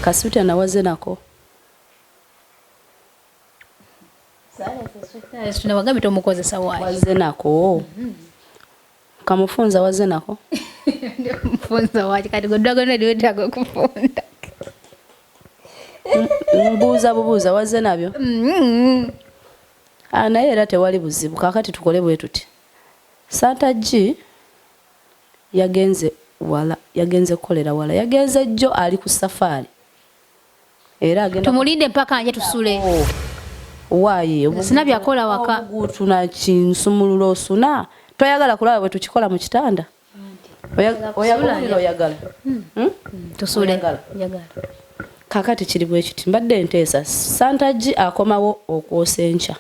Kasuta nawaze nako. Sasa tunawagabi tomukozesa wayi. Waze nako. Kamufunza waze nako. Ndio mfunza wayi kati godwago ndiwe tago kufunda. Bubuza waze nabyo. Naye era tewali buzibu kakati tukole bwe tuti. Shanta G yagenze kolera wala yagenze jjo ali ku safari. Era agenda tumulinde mpaka anje tusule. Waye sina byakola waka tuna kinsumululo suna toyagala kulaba bwe tukikola mu kitanda. Oyagala tusule yagala. Kakati kiri bwe kiti mbadde nteesa Shanta G akomawo okwosencha.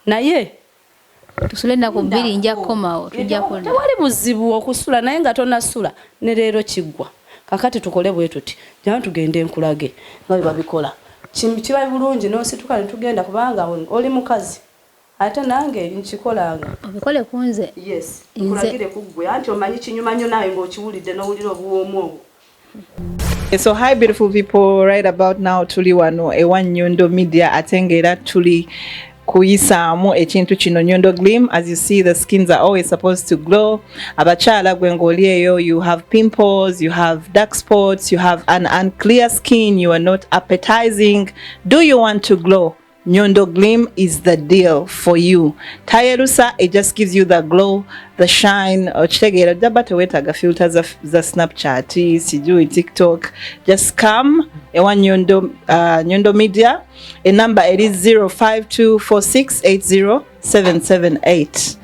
Naye tusule na kubiri nja komawo tujja kola. Tewali buzibu okusula naye nga tonasula ne leero kiggwa. Kakati tukole bwe tuti. Jana tugende nkulage nga babikola. Kiba bulungi n'osituka ne tugenda kubanga oli mukazi. Ate nange nkikolanga. Obikole kunze. Yes. Nkulagire kuggwe anti omanyi kinyuma nnyo nawe ng'okiwulidde n'owulira obuwoomu obwo. So hi beautiful people, right about now tuli wano ewa Nyondo Media atengera tuli kuyisamu ekintu kino Nyondo Gleam. As you see, the skins are always supposed to glow. Abachala gwengolieyo, you have pimples, you have dark spots, you have an unclear skin, you are not appetizing. Do you want to glow? Nyondo Gleam is the deal for you. Tayerusa, it just gives you the glow, the shine. Ochitegera dabate wetaga filters za Snapchat, sijui TikTok. Just come ewa Nyondo Media. A number it is 0524680778.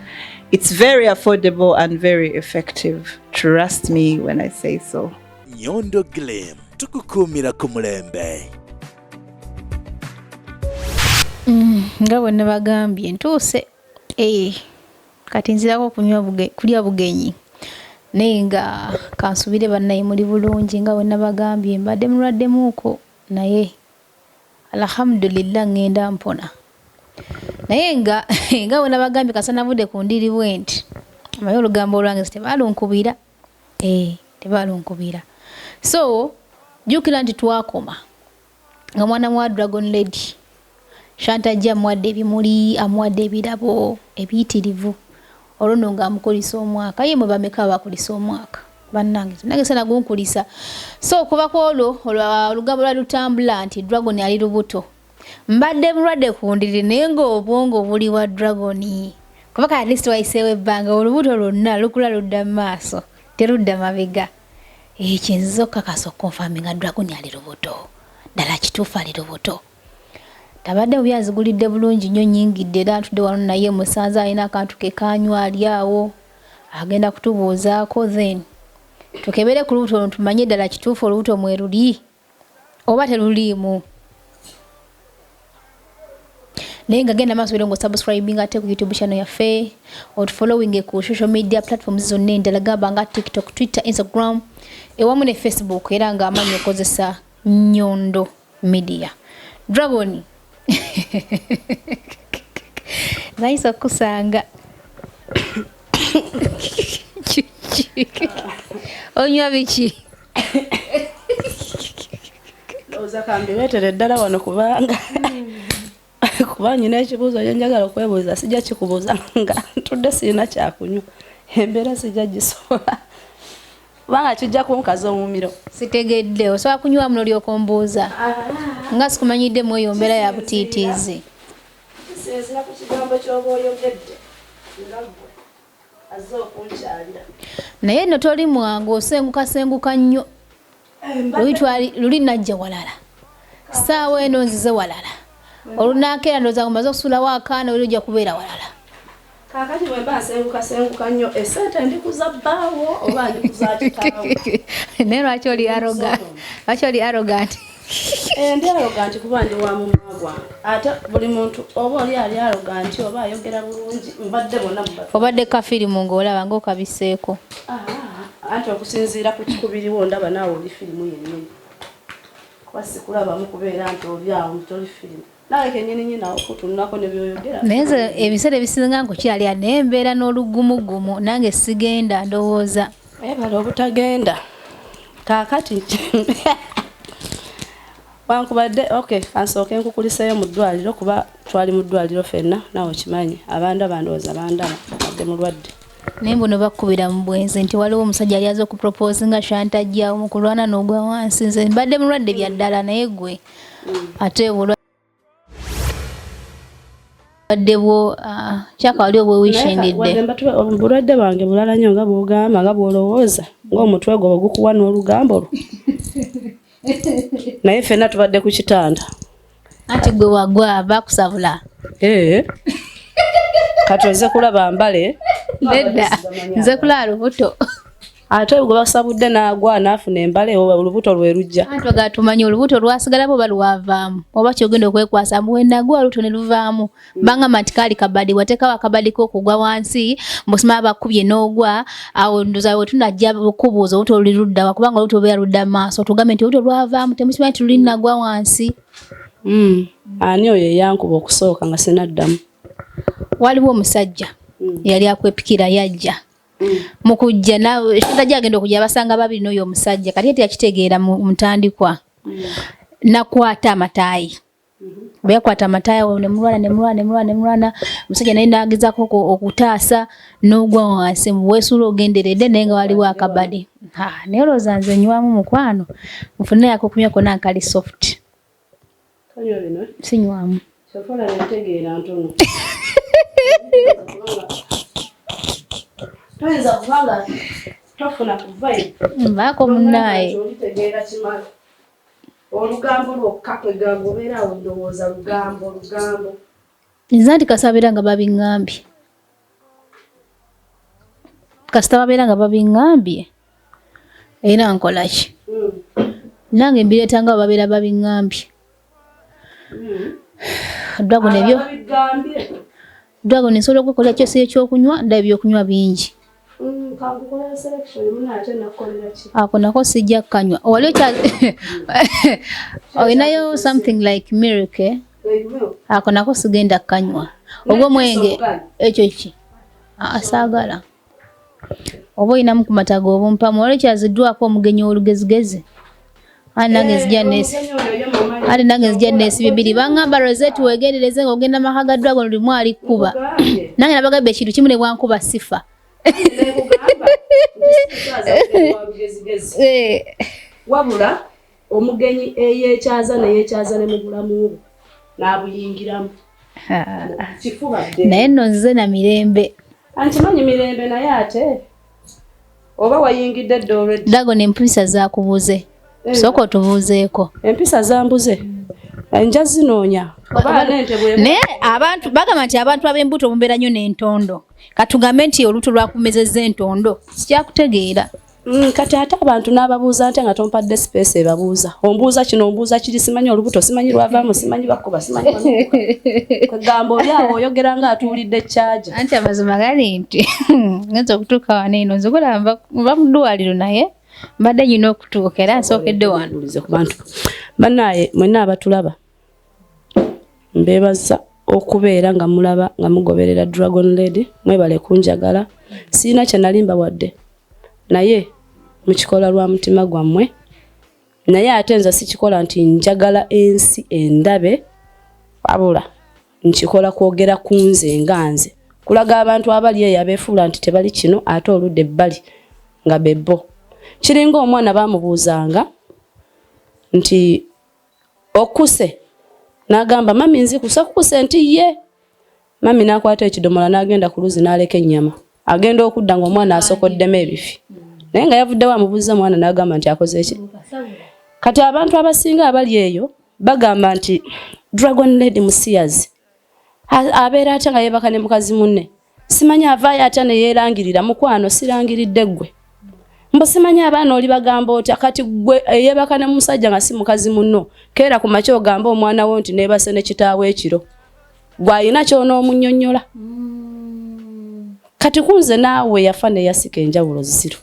It's very affordable and very effective. Trust me when I say so. Nyondo Gleam, tukukumira kumulembe. Ngawe nabagambye ntuse kati nzirako kulya bugenyi nenga kansubire bannaye muri bulungi ngawe nabagambye mbadde mulwadde muko naye alhamdulillah ngenda mpona naye ngawe nabagambye kasana bude kundiri bwenti amayo olugambo lwange tebalunkubira tebalunkubira so jukira nti twakoma nga mwana mwa Dragon Lady Shanta G amwadde ebimuli amwadde ebirabo ebiyitirivu olwono nga amukolisa omwaka ye mwe bameka bakolisa omwaka bannange nange sana gunkulisa so kuba kwolo olugabo lwa lutambula nti Dragon ali lubuto mbadde mulwadde kundiri nenga obwongo buli wa Dragon kubaka at least waisewe banga olubuto lwonna lukula ludda maaso terudda mabega kinzoka kaso confirming nga Dragon ali lubuto dala kituufu ali lubuto tabadde byazigulidde bulungi nnyo nyingidde era tudde wano naye musanza alina akantu ke kanywa ali awo agenda kutubuuzaako then tukebere ku lubuto tumanye ddala kituufu olubuto mweruli oba teruliimu naye nga genda maaso ngo subscribing ate ku YouTube channel yaffe otufollowing ku social media platforms zonna endala gamba nga TikTok, Twitter, Instagram ewamu ne Facebook era nga amanyi okozesa Nyondo Media. Dragon nice okusanga onywa biki oza kambi wetere ddala wano kubanga nyina ekibuuzo njagala okwebuuza sijja kikubuuza nga tudde sirina kyakunywa embeera sijja gisobola kubanga kijja kunkaza omumiro sitegedde osobola kunywa muno olyokombuuza nga sikumanyidde mweyo mbeera ya butiitiizi sinzira ku kigambo ky'oba oyogedde ngagwe azze okunkyalira naye nno toli mwangu osengukasenguka nnyo luli najja walala saawa eno nzize walala olunakeera ndowooza ngomaze okusulawo akaana oli ojja kubeera walala kakati bwemba nsengukasenguka nnyo esente ndikuza bbaawo oba ndikuza kitaawo naye lwaki oli arrogant ndi arrogant kuba ndi wa mumma gwange ate buli muntu oba oli ali arrogant oba ayogera bulungi mbadde bonna obadde kafirimu ng'olaba ng'okabiseeko anti okusinziira ku kikubiriwo ndaba naawe oli firimu yennyini kuba sikulabamu kubeera nti olyawo toli firimu nawe kennyini nyina okutunako ne byoyogera naye ebiseera ebisinga nkukyalya n'embeera n'olugumugumu nange sigenda ndowooza bala obutagenda kaakati wankubadde okay kansooke nkukuliseeyo mu ddwaliro kuba twali mu ddwaliro ffenna nawe kimanyi abantu abandowooza bandaba adde mulwadde naye mbuno bakkubira mu bwenzi nti waliwo omusajja ali aza okupropose nga Shanta G mu kulwana n'ogwa wansi nze mbadde mulwadde bya ddala naye gwe ate obulwadde bwo kyaka wali obwewishingidde obulwadde bwange bulala nnyo nga bwogamba nga bwolowooza ng'omutwe gwo gukuwa n'olugambo lwo naye ffenna tubadde ku kitanda anti gwe wagwa bakusabula kati oze kulaba mbale nedda nze kulaba lubuto ate gwe basabudde n'agwa n'afuna embale olubuto lwe lujja anti bagatumanyi olubuto lwasigalapo oba lwavaamu oba kyogenda okwekwasa mbu wenagwa olubuto ne luvaamu bangamba nti kaali kabadi wateekawo akabadi k'okugwa wansi mbusima bakubye n'ogwa awo ndoza we tunajja okubuuza olubuto luli luddawa kubanga olubuto lubeera ludda maaso tugambe nti olubuto lwavaamu temusimanyi nti luli nagwa wansi ani oyo eyankuba okusooka nga sinaddamu waliwo omusajja yali akwepikira yajja mukujja nawe Shanta G agenda okujja basanga babiri n'oyo omusajja kati eti yakitegeera mu ntandikwa nakwata amataayi bwe yakwata amataayi ne mulwana omusajja naye n'agezaako okutaasa n'ogwa wansi weesuula ogenderedde naye nga waliwo akabadi naye olowooza nze nywamu mukwano nfune yakokunywako nankali soft sinywamu toyinza kubanga tofuna kuvayo mbaako munnaye olitegeera kimala olugambo lwokka kwegamba obeeraawo ndowooza lugambo nza nti kasabeera nga babiŋŋambye kasita babeera nga babiŋŋambye era nkolaki nange mbireetanga babeera babiŋŋambye Dragon nsobola okukola kyose ekyokunywa ndaba ebyokunywa bingi ako nako sijja kukanywa wali olinayo something like milk ako nako sigenda kukanywa ogwo mwenge ekyo ki asaagala oba olinamu ku mata g'obumpamu wali kyaziddwako omugenyi w'olugezigezi nange nzija neesi bibiri bangamba Rozet weegendereze ng'ogenda maka ga Dragon limu alikuba nange nabagamba ekintu kimu ne bwankuba sifa wabula omugenyi eyeekyaza neyeekyaza ne mu bulamu bwe n'abuyingiramu naye nno nze na mirembe antimanyi mirembe naye ate oba wayingidde dde olweddi Dragon empisa zaakubuze sooka otubuuzeeko empisa zambuze nja zinoonya naye abantu bagamba nti abantu ab'embuto mubeera nnyo n'entondo katugambe nti olubuto lwakumezezza entondo sikyakutegeera kati ate abantu n'ababuuza nte nga tompadde space ebabuuza ombuuza kino ombuuza kiri simanyi olubuto simanyi lwavaamu simanyi bakkuba simanyi kwegamba oli awo oyogera nga atuulidde charge anti amazima gali nti ngenza okutuuka wano eno nze kulaba mba mu ddwaliro naye mbadde nyina okutuuka era nsookedde wano ku bantu bannaaye mwenna abatulaba mbeebaza okubeera nga mulaba nga mugoberera Dragon Lady mwebale kunjagala siina kye nalimba wadde naye mukikola lwa mutima gwammwe naye ate nza sikikola nti njagala ensi endabe wabula nkikola kwogera ku nze nga nze kulaga abantu abali eyo abeefuula nti tebali kino ate oludde ebbali nga bebbo kiringa omwana baamubuuzanga nti okuse n'agamba mami nzikusa kukuse nti ye mami n'akwata ekidomola n'agenda ku luzi n'aleka ennyama agenda okudda ng'omwana asokoddemu ebifi naye nga yavuddewo amubuuza mwana n'agamba nti akoze eki kati abantu abasinga abali eyo bagamba nti Dragon Lady musiyazi abeera atya nga yeebaka ne mukazi munne simanyi avaayo atya ne yeerangirira mukwano sirangiridde ggwe mbo simanyi abaana oli bagamba otya kati gwe yeebaka ne musajja nga si mukazi munno keera ku makya ogamba omwana wo nti neebase ne kitaawe ekiro gw'ayina ky'onoomunnyonnyola kati kunze naawe yafa ne yasika enjawulo ziro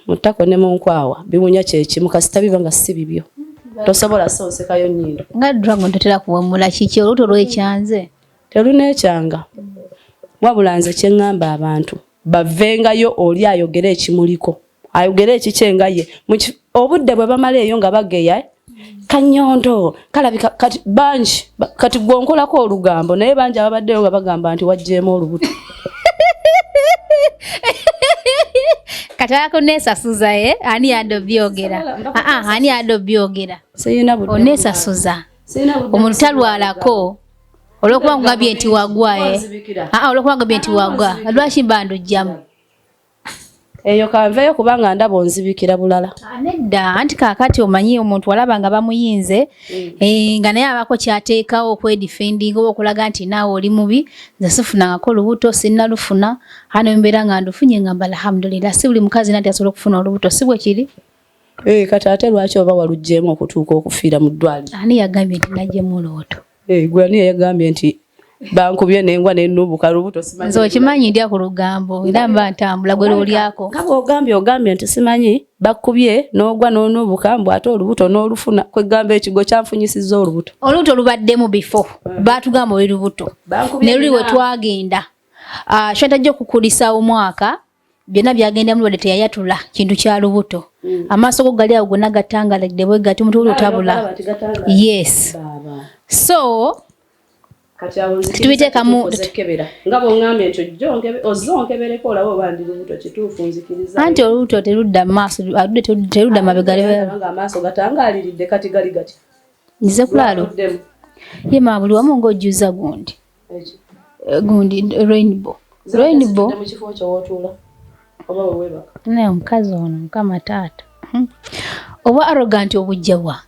muttako ne mu nkwawa biwunya kyekimu kasita biba nga si bibyo tosobola soosekayo nnyindo nga Dragon totera kuwemula kiki olubuto lwekyanze teruneekyanga wabula nze kye ŋŋamba abantu bavengayo oli ayogera ekimuliko ayogera ekikyenga ye obudde bwe bamala eyo nga bageya Kanyondo kalabika kati banji kati gonkolako olugambo naye banji abaddeyo nga bagamba nti wajeemu olubuto. Katako nesa suza ani ado byogera. Ani ado byogera. Seyina budde. Onesa suza. Omuntu talwalako. Olwokuba ngabye nti wagwa olwokuba ngabye nti wagwa. Lwaki mbando jjamu. Eyo kanveyo kubanga ndaba onzibikira bulala. Nedda anti kakati omanyi omuntu walaba nga bamuyinze nga naye abako kyateekawo okwedifending oba okulaga nti naawe oli mubi nze sifunangako olubuto sinnalufuna hano mbeera nga ndufunye ngamba alhamdulillah si buli mukazi nati asobola okufuna olubuto si bwe kiri. Kati ate lwaki oba walugjeemu okutuuka okufiira mu ddwaliro? Ani yagambye nti najjemu olubuto? Gwe ani yagambye nti bankubye nengwa nenubuka lubuto simanyi. Nzo kimanyi ndya ku lugambo era mba ntambula gwe olyako. Kabo ogambye nti simanyi bakubye n'ogwa n'onubuka mbw ate olubuto n'olufuna kwe gamba ekigo kyanfunyisizza olubuto. Olubuto lubaddemu before baatugamba oli lubuto ne luli we twagenda. Shanta G okukulisa omwaka byonna byagenda mulwadde teyayatula kintu kya lubuto. Amaaso go gali awo gonna gatangaladde bwe gati omuntu oli otabula. Yes. So tubiteekamu ngabo ngambye nti ozonkebereko olaba obandi lubuto kituufu nzikiriza. Anti olubuto terudda maaso terudda mabega nga amaaso gatangaaliridde kati gali gati. Nzize kulalo ye mabuli wamu ng'ojjuza gundi rainbow mu kifo kyo wootuula oba weebaka naye omukazi ono mukama taata oba arrogant obujjawa.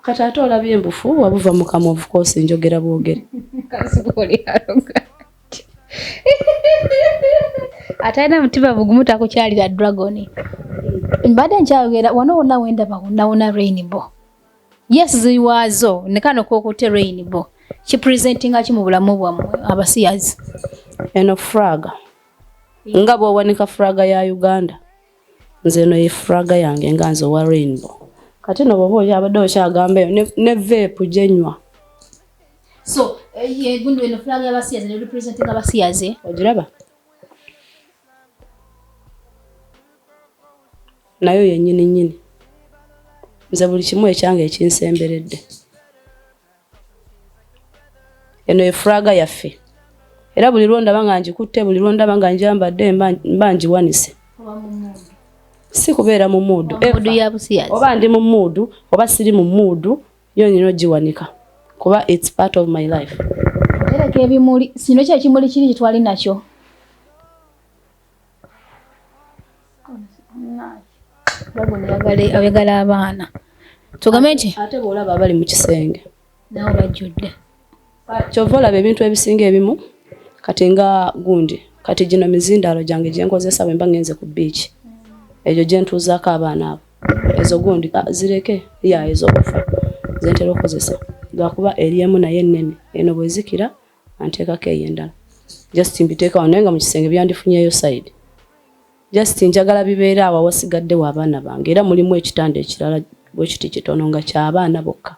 Kati ate olabye embufu wabuva mu kamwa of course njogera bwogere. Kasukoli arrogant. Ataina mutima bugumu takukyalira dragon. Mbadde nkyayogera wano wenda bakuna rainbow. Yes ziwazo nekano kokote rainbow. Ki presenting achi mu bulamu bwamwe abasiyazi. Eno flaga. Nga bwowanika flaga ya Uganda. Nze no ye flaga yange nganze wa rainbow. Kati no bobo yabadde okyagambeyo ne vape jenywa. So ye gundu eno flag y'abasiyazi ne representing abasiyazi ogiraba nayo yennyini nze buli kimu ekyange ekinsemberedde. Eno ye flag yaffe era buli lwonda banga njikutte buli lwonda banga njambadde mbanjiwanise si kubeera mu muudu ya busiyazi oba ndi mu muudu oba siri mu muudu yonyino giwanika kuba it's part of my life. Era kebimuli sino kya kimuli kiri kitwali nakyo. Abagala abaana tugambe nti ate bwolaba abali mu kisenge nawo bajjudde kyova olaba ebintu ebisinga ebimu kati nga gundi kati gino mizindaalo gyange gyenkozesa bwe mba ngenze ku beach ejo gyentuuzaako abaana abo ezo gundi zireke ezo kufa zentera okozesa lwakuba eriemu naye ennene eno bwezikira anteekako eyo endala just mbiteeka wano naye nga mu kisenge byandifunyeyo side just njagala bibeera awo wasigaddewo abaana bange era mulimu ekitanda ekirala bwe kiti kitono nga ky'abaana bokka.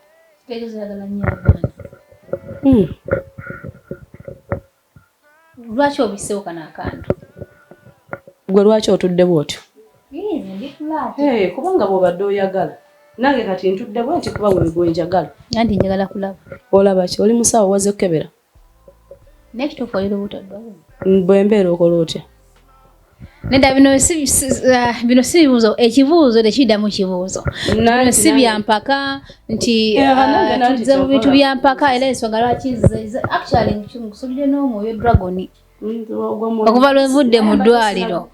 Lwaki obiseewo kana akantu? Gwe lwaki otudde bw'otyo? Kubanga bw'obadde oyagala nange kati ntudde bwe nti kuba weegwe njagala. Anti njagala kulaba. Olaba ki oli musawo waze okebera? Nekituufu oli lubuto bwe mbeera okola otya? Nedda bino si bibuuzo ekibuuzo tekiddamu kibuuzo. Bino si byampaka nti tuzze mu bintu byampaka era ensonga lwaki actually nkusulire n'omwoyo dragon okuva lwe nvudde mu ddwaliro.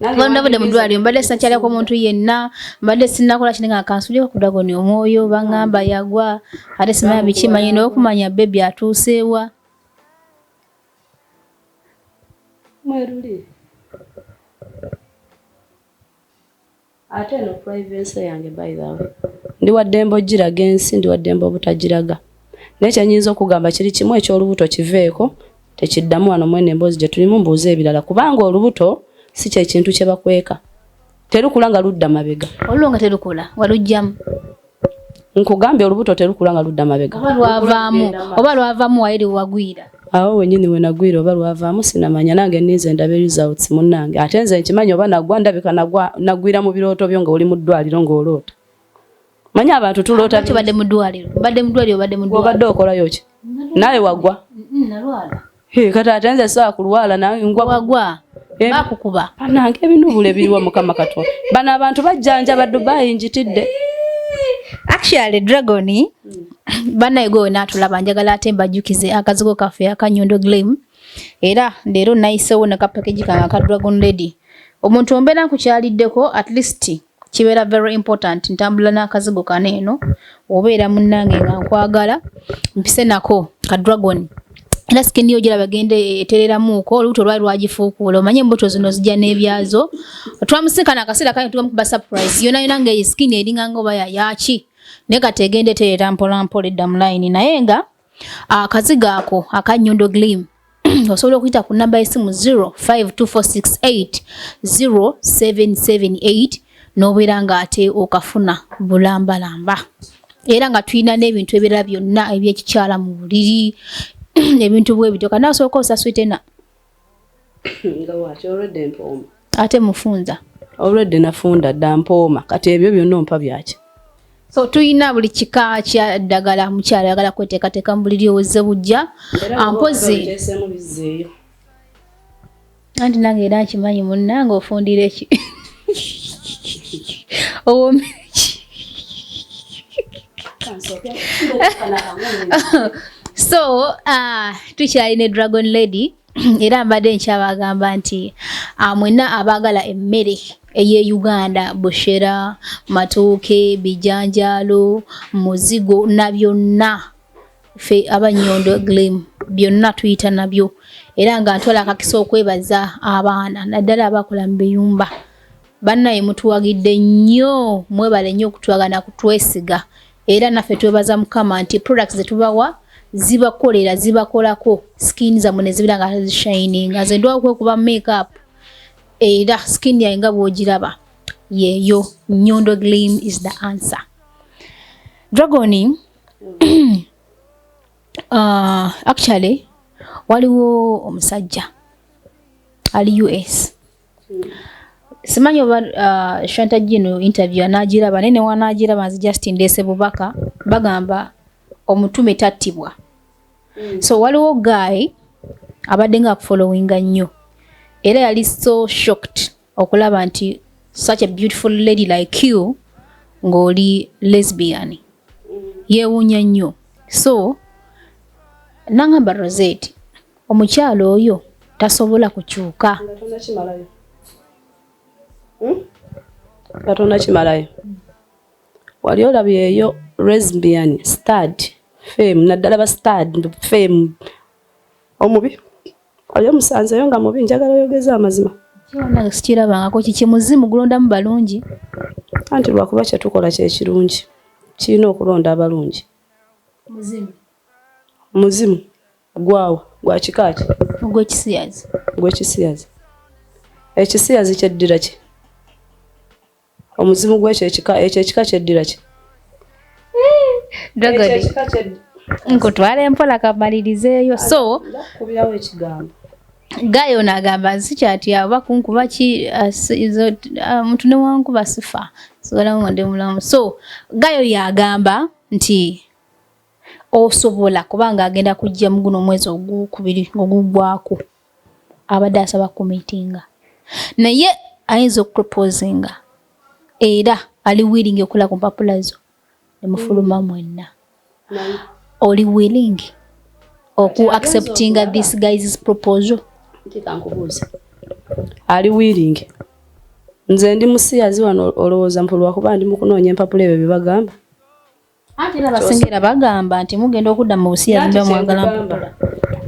Ndavudde mu ddwaliro mbadde sinakyalako omuntu yenna mbadde sinnakola kino nga kansulireko ku dragon omwoyo bangamba yagwa ate simanya bikimanyi n'okumanya bebi atuuseewa. Mweruli ate no privacy yange by the way ndi waddembo giraga ensi ndi waddembo obutagiraga naye kyenyinza okugamba kiri kimu eky'olubuto kiveeko tekiddamu wano mwene emboozi gye tulimu mbuuza ebirala kubanga olubuto si kye kintu kye bakweka terukula nga ludda mabega olwo nga terukula walujjamu nkugambye olubuto terukula nga ludda mabega oba lwavaamu wayiri wagwira awo wenyini we nagwira oba lwavaamu sinamanya nange nnize ndabe results munnange ate nze nkimanyi oba nagwa ndabika nagwira mu birooto byo nga oli mu ddwaliro ng'oloota manya abantu tulota badde mu ddwaliro obadde okolayo ki naye wagwa nalwala kati ate nze saa kulwala nawe wagwa bakukuba nange ebinubule biriwa mukama Katonda bano abantu bajjanja Dubai njitidde actually Dragon banaye gwe natulaba njagala ate mbajjukize akazigo kaffe aka Nyondo Glim era leero nayisewo ne kapackage kanga ka Dragon Lady omuntu ombeera nkukyaliddeko at least kibeera very important ntambula n'akazigo kaneeno obeera munnange nga nkwagala mpise nako ka Dragon era skin yo gira bagende etereramuuko olubuto lwali lwagifuukuula omanye embuto zino zijja n'ebyazo twamusikana akaseera kane tubamukuba surprise yona nga skin eringa oba yaki naye kati egende terera mpolampola edda mu line naye nga akazigo ako aka Nyondo Glim osobola okuyita ku namba y'essimu 0524680778 n'obeera nga ate okafuna bulambalamba era nga tulina n'ebintu ebirala byonna ebyekikyala mu buliri ebintu bwe bityo kana osooka osaswitena nga wacho already empooma ate mufunza already nafunda dda mpooma kati ebyo byonna ompa byaki so tuyina buli kika kya ddagala mukyala ayagala kweteekateeka mu buliri owezze bujja ampozi anti nange era nkimanyi munnange ofundira eki so tukyali ne Dragon Lady era mbadde nkyabagamba nti mwenna abaagala emmere eye Uganda bushera matooke bijanjalo muzigo na byonna fe aba Nyondo Glim byonna tuyita nabyo era nga ntwala akakisa okwebaza abaana naddala abakola mu biyumba bannaye mutuwagidde nnyo mwebale nnyo okutwagana kutwesiga era naffe twebaza Mukama nti products zetubawa zibakolera zibakolako skin zammwe ne zibira nga zishining nze ndwa okwekuba makeup era skin yawe nga bw'ogiraba yeeyo Nyondo Glim is the answer. Dragon actually waliwo omusajja ali US simanyi oba Shanta G no interview anagiraba nene wanagiraba nzi just ndese bubaka bagamba omutume tattibwa so waliwo guy abadde nga followinga nnyo era yali so shocked okulaba nti such a beautiful lady like you ng'oli lesbian yeewuunya nnyo so nangamba Rozet omukyalo oyo tasobola kukyuka Katonda kimalayo wali olabye eyo lesbian stud femme naddala ba stud femme omubi wali omusanzeyo nga mubi njagala oyogeza amazima kyona sikirabangako kiki muzimu gulondamu balungi anti lwakuba kyetukola kyekirungi kirina okulonda abalungi muzimu gwawa gwa kikaaki gw'ekisiyazi ekisiyazi kyeddira ki omuzimu gw'ekyo ekika kyeddira ki nkutwala empola kamalirizeeyo so kubirawo ekigambo gayo nagamba nsikyatya oba kunkuba ki omuntu newankuba sifa sobolamu ndi mulamu so gayo yagamba nti osobola kubanga agenda kujja mu guno mwezi ogwokubiri ogugwako abadde asaba kumitinga naye ayinza okuproposinga era ali willing okukola ku mpapula zo ne mufuluma mwenna oli willing oku accepting this guy's proposal ntikankubuuza ali willing nze ndi musiyazi wano olowooza mpulwa kuba ndi mukunoonya empapula ebyo bye bagamba ate n'abasingira bagamba nti mugenda okudda mu busiyazi mbe mwagala mpapula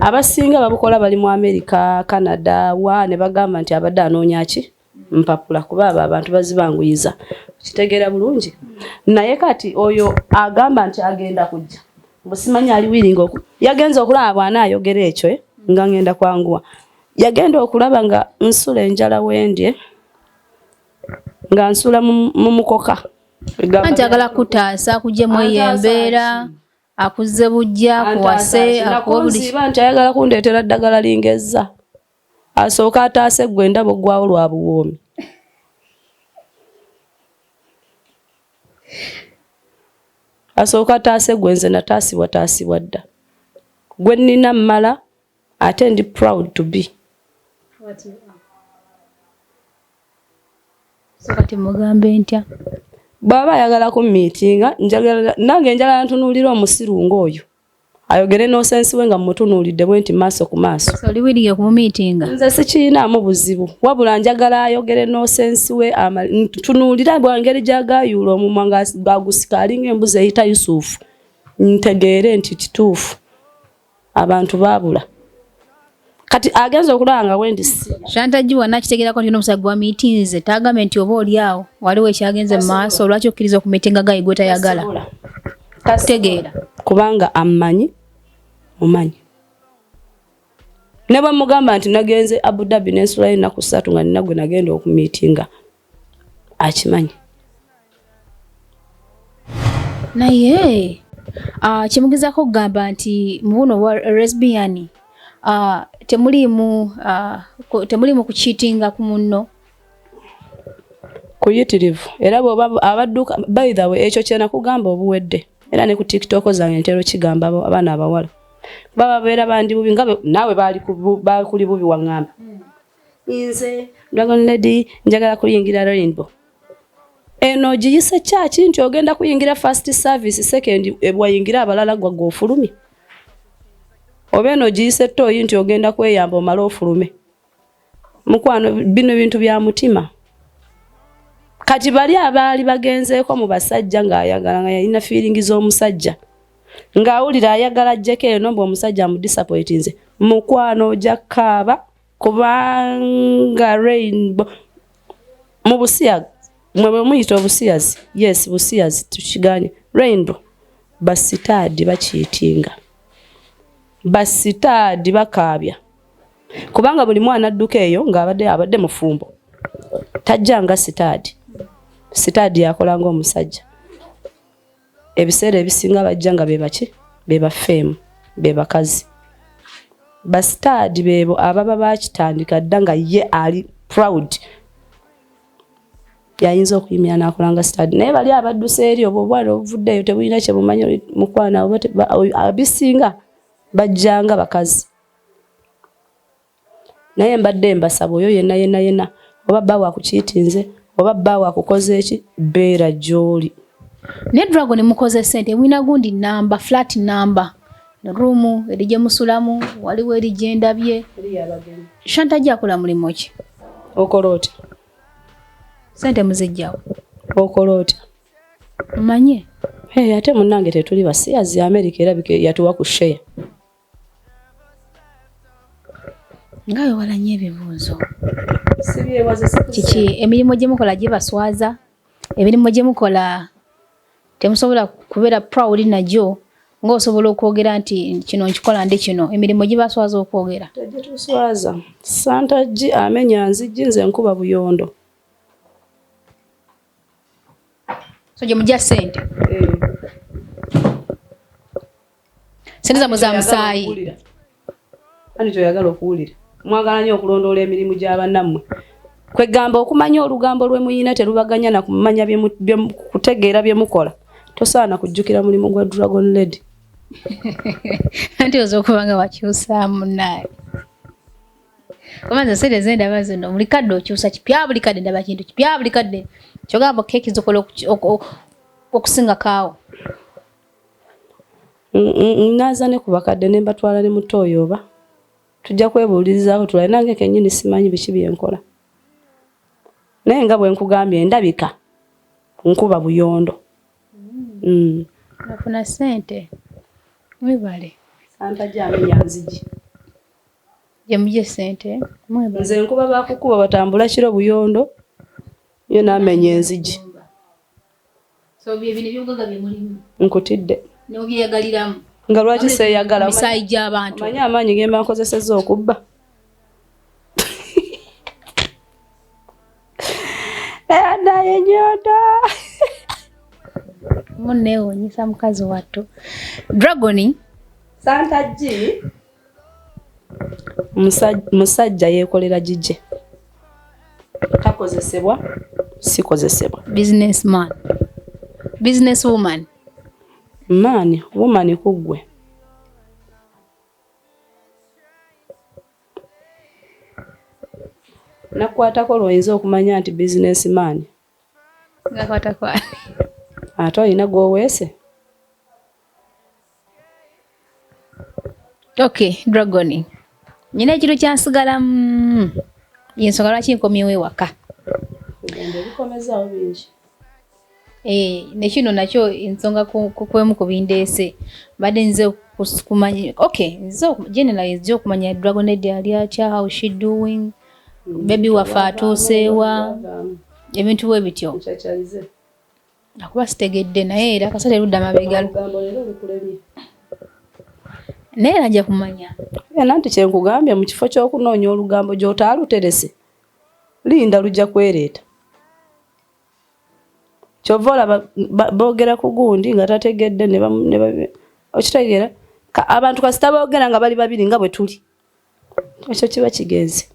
abasinga babukola bali mu America Canada wa ne bagamba nti abadde anoonya ki mpapula kuba abo abantu bazibanguyiza kitegeera bulungi naye kati oyo agamba nti agenda kujja busimanya ali willing yagenza okulaba bwana ayogera ekyo nga ngenda kwanguwa yagenda okulaba nga nsula enjala wendye nga nsula mu mukoka anti agala kutaasa kujjemu eyembeera akuze bujja kuwase akuziba nti ayagala kundeetera ddagala lingezza asooka ataase gwe ndabo gwawo lwa buwoomi asooka taase gwenze na taasibwa dda gwe nnina mmala ate ndi proud to be so kati mugambe ntya baba ayagala ku meetinga nange njagala ntunuulira omusiru ng'oyo ayogere n'osensi we nga mmutunuulidde bwe nti maaso ku maaso so liwiriye ku meetinga nze sikiinaamu buzibu wabula njagala ayogere n'osensi we ntunuulira bwangeri gy'agaayuula omumwa ng'agusika alinga embuzi eyita Yusufu ntegeere nti kituufu abantu baabula kati agenza okulanga wendi Shanta G wana kitegerako nti n'omusaga gwa meetings tagambe nti oba oliawo waliwo ekyagenze mu maaso olwaki okkiriza ku meetinga gayi gwe tayagala tasitegeera kubanga amanyi mumanyi ne bwe mugamba nti nagenze Abu Dhabi n'ensula ennaku 3 nga nina gwe nagenda okumiitinga akimanyi naye kyemugezako kugamba nti mu buno bwa lesbian temulimu kuchitinga ku munno kuyitirivu era bw'oba abadduka by the way ekyo kyena kugamba obuwedde era ne ku TikTok zange ntero kigamba abaana abawala baba beera bandi bubi nga nawe baali kuli bubi wangamba nze Dragon Lady njagala kuyingira Rainbow eno giyise kyaki nti ogenda kuyingira first service second ebwayingira abalala gwa ofulumi oba eno giyise toyi nti ogenda kweyamba omala ofulume mukwano bino bintu bya mutima kati bali abaali bagenzeeko mu basajja ng'ayagala nga yalina feeling z'omusajja ng'awulira ayagala ajjeko eno mbu omusajja amudisappointinze mukwano ojja kaaba kubanga Rainbow mu busiyazi mwe muyita obusiyazi yes busiyazi tukiganye Rainbow basitaadi bakiitinga basitaadi bakaabya kubanga buli mwana adduka eyo ng'abadde mufumbo tajjanga sitaadi yakola ng'omusajja ebiseera ebisinga bajja nga bebaki bebafeemu bebakazi basitaadi beebo ababa bakitandika dda nga ye ali proud yayinza okuyimira n'akolanga sitaadi naye bali abadduse eri obwo obwana obuvuddeyo tebulina kye bumanyi mukwana abisinga bajjanga bakazi naye mbadde mbasaba oyo yenna oba bba wakukiitinze oba bba wakukoze eki beera gy'oli ne Dragon mukoze sente mwina gundi namba flat number room erije musulamu waliwo erijenda bye Shanta G akola mulimo ki okoloti sente muzijjawo okoloti manye ate munnange tetuli basiyazi America era yatuwa ku share ngayo walanye ebibuuzo sibyewaze kiki emirimu gye mukola gye baswaza emirimu gye mukola temusobola kubeera proud najyo ng'osobola okwogera nti kino nkikola ndi kino emirimu gye baswaza okwogera tejje tuswaza Shanta G amenya nzijji nze nkuba buyondo so gye mujja sente sente za muza musaayi ani toyagala okuwulira mwagala nnyo okulondoola emirimu gy'abannammwe kwegamba okumanya olugambo lwe muyina terubaganya na kumanya kutegeera bye mukola tosaana kujjukira mulimu gwa Dragon Lady anti ozokubanga wakyusaamu naye kubanza sente zendaba zino buli kadde okyusa kipya buli kadde ndaba kintu kipya buli kadde kyogamba keeki zokola okusinga kaawo naza ne ku bakadde ne mbatwala ne mutooyo oba tujja kwebuulirizaako tulale nange kennyini simanyi biki byenkola naye nga bwe nkugambye ndabika nkuba buyondo nafuna sente mwebale Shanta G amenya nzigi gye mujje sente mwebale nze nkuba bakukuba batambula kiro buyondo yo n'amenya enzigi so byebino byogaga bye mulimu nkutidde n'obyeyagaliramu nga lwaki seeyagala misaayi gy'abantu manyi amaanyi gemba nkozesezza okubba naye Nyondo munneewuunyisa mukazi wattu Dragon Shanta G musajja yeekolera gijje takozesebwa sikozesebwa businessman businesswoman Mani woman kugwe nakwatako lwoyinza okumanya nti businessman ngakwata kwani ate olina gwoweese. Okay, Dragon. Nyina ekintu kyansigala yensonga lwaki nkomyewo ewaka. Kugenda bikomezaawo bingi. Nekino nakyo ensonga kwemu kubindeese. Badde nze kumanya. Okay, nze generally nze okumanya Dragon Lady ali atya, how she doing. Baby wafa atuuseewa. Ebintu bwe bityo. Nkyachalize. Akuba sitegedde naye era kasale ludda mabega. Lugambo leero lukulemye. Naye ajja kumanya. Nanti kyenkugambye mu kifo ky'okunoonya olugambo gy'otaaluterese linda lujja kwereeta. Kyova olaba boogera ku gundi nga tategedde ne okitegeera abantu kasita boogera nga bali babiri nga bwe tuli. Ekyo kiba kigenze.